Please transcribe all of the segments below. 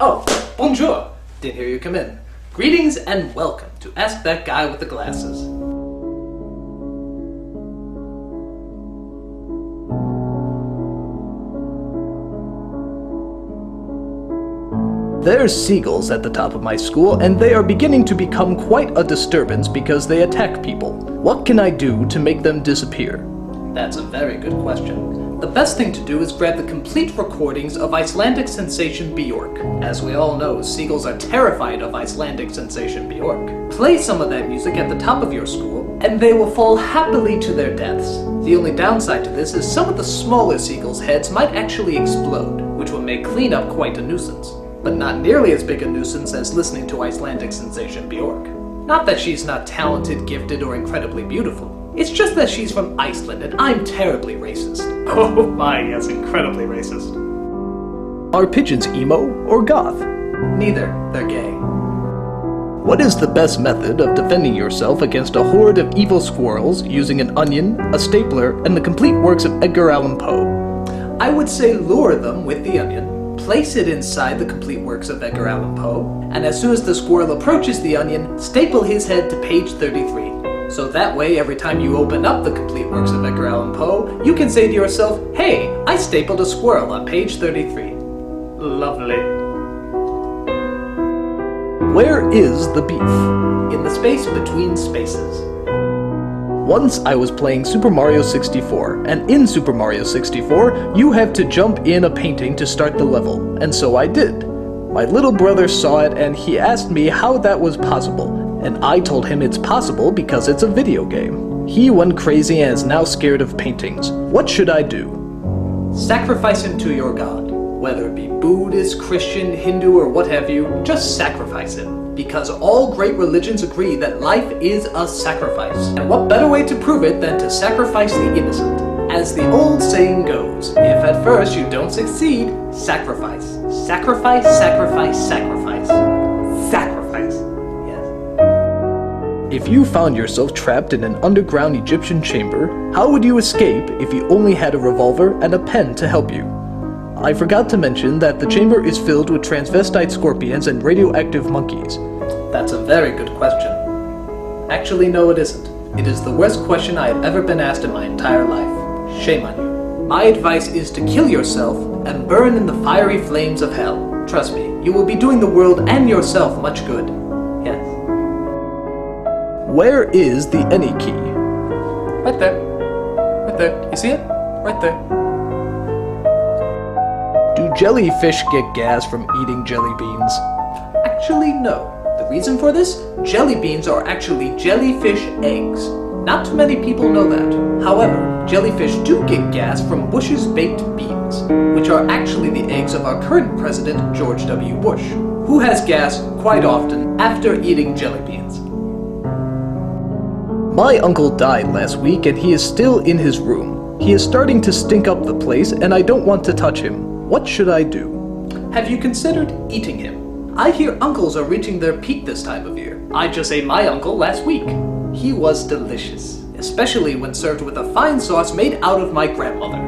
Oh, bonjour. Didn't hear you come in. Greetings and welcome to Ask That Guy with the Glasses. There's seagulls at the top of my school, and they are beginning to become quite a disturbance because they attack people. What can I do to make them disappear? That's a very good question. The best thing to do is grab the complete recordings of Icelandic sensation Björk. As we all know, seagulls are terrified of Icelandic sensation Björk. Play some of that music at the top of your school, and they will fall happily to their deaths. The only downside to this is some of the smaller seagulls' heads might actually explode, which will make cleanup quite a nuisance. But not nearly as big a nuisance as listening to Icelandic sensation Björk. Not that she's not talented, gifted, or incredibly beautiful. It's just that she's from Iceland and I'm terribly racist. Oh my, yes, incredibly racist. Are pigeons emo or goth? Neither, they're gay. What is the best method of defending yourself against a horde of evil squirrels using an onion, a stapler, and the complete works of Edgar Allan Poe? I would say lure them with the onion, place it inside the complete works of Edgar Allan Poe, and as soon as the squirrel approaches the onion, staple his head to page 33. So that way, every time you open up the complete works of Edgar Allan Poe, you can say to yourself, hey, I stapled a squirrel on page 33. Lovely. Where is the beef? In the space between spaces. Once I was playing Super Mario 64, and in Super Mario 64, you have to jump in a painting to start the level, and so I did. My little brother saw it and he asked me how that was possible. And I told him it's possible because it's a video game. He went crazy and is now scared of paintings. What should I do? Sacrifice him to your god. Whether it be Buddhist, Christian, Hindu, or what have you, just sacrifice him. Because all great religions agree that life is a sacrifice. And what better way to prove it than to sacrifice the innocent? As the old saying goes, if at first you don't succeed, sacrifice. Sacrifice, sacrifice, sacrifice. Sacrifice. If you found yourself trapped in an underground Egyptian chamber, how would you escape if you only had a revolver and a pen to help you? I forgot to mention that the chamber is filled with transvestite scorpions and radioactive monkeys. That's a very good question. Actually, no, it isn't. It is the worst question I have ever been asked in my entire life. Shame on you. My advice is to kill yourself and burn in the fiery flames of hell. Trust me, you will be doing the world and yourself much good. Yes. Where is the any key? Right there. Right there. You see it? Right there. Do jellyfish get gas from eating jelly beans? Actually, no. The reason for this? Jelly beans are actually jellyfish eggs. Not too many people know that. However, jellyfish do get gas from Bush's baked beans, which are actually the eggs of our current president, George W. Bush, who has gas quite often after eating jelly beans. My uncle died last week and he is still in his room. He is starting to stink up the place and I don't want to touch him. What should I do? Have you considered eating him? I hear uncles are reaching their peak this time of year. I just ate my uncle last week. He was delicious, especially when served with a fine sauce made out of my grandmother.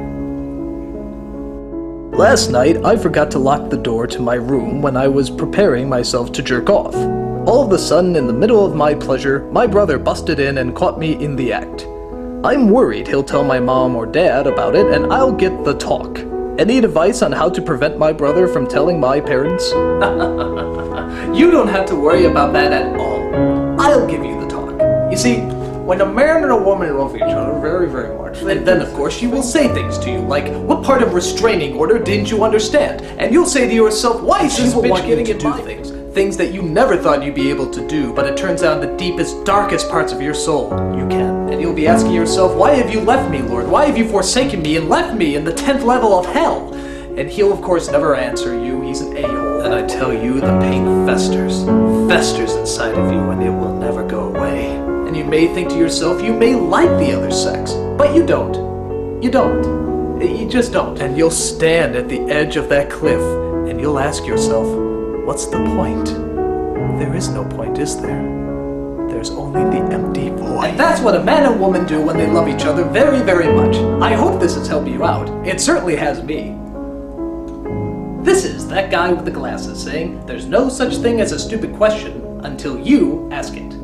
Last night, I forgot to lock the door to my room when I was preparing myself to jerk off. All of a sudden, in the middle of my pleasure, my brother busted in and caught me in the act. I'm worried he'll tell my mom or dad about it and I'll get the talk. Any advice on how to prevent my brother from telling my parents? You don't have to worry about that at all. I'll give you the talk. You see, when a man and a woman love each other very, very much, and then of course she will say things to you like, what part of restraining order didn't you understand? And you'll say to yourself, why is this bitch getting into things? Things that you never thought you'd be able to do, but it turns out in the deepest, darkest parts of your soul, you can. And you'll be asking yourself, why have you left me, Lord? Why have you forsaken me and left me in the 10th level of hell? And he'll of course never answer you, he's an a-hole. And I tell you, the pain festers inside of you and it will never go away. And you may think to yourself, you may like the other sex, but you don't. You don't. You just don't. And you'll stand at the edge of that cliff and you'll ask yourself, what's the point? There is no point, is there? There's only the empty void. And that's what a man and woman do when they love each other very, very much. I hope this has helped you out. It certainly has me. This is that guy with the glasses saying, there's no such thing as a stupid question until you ask it.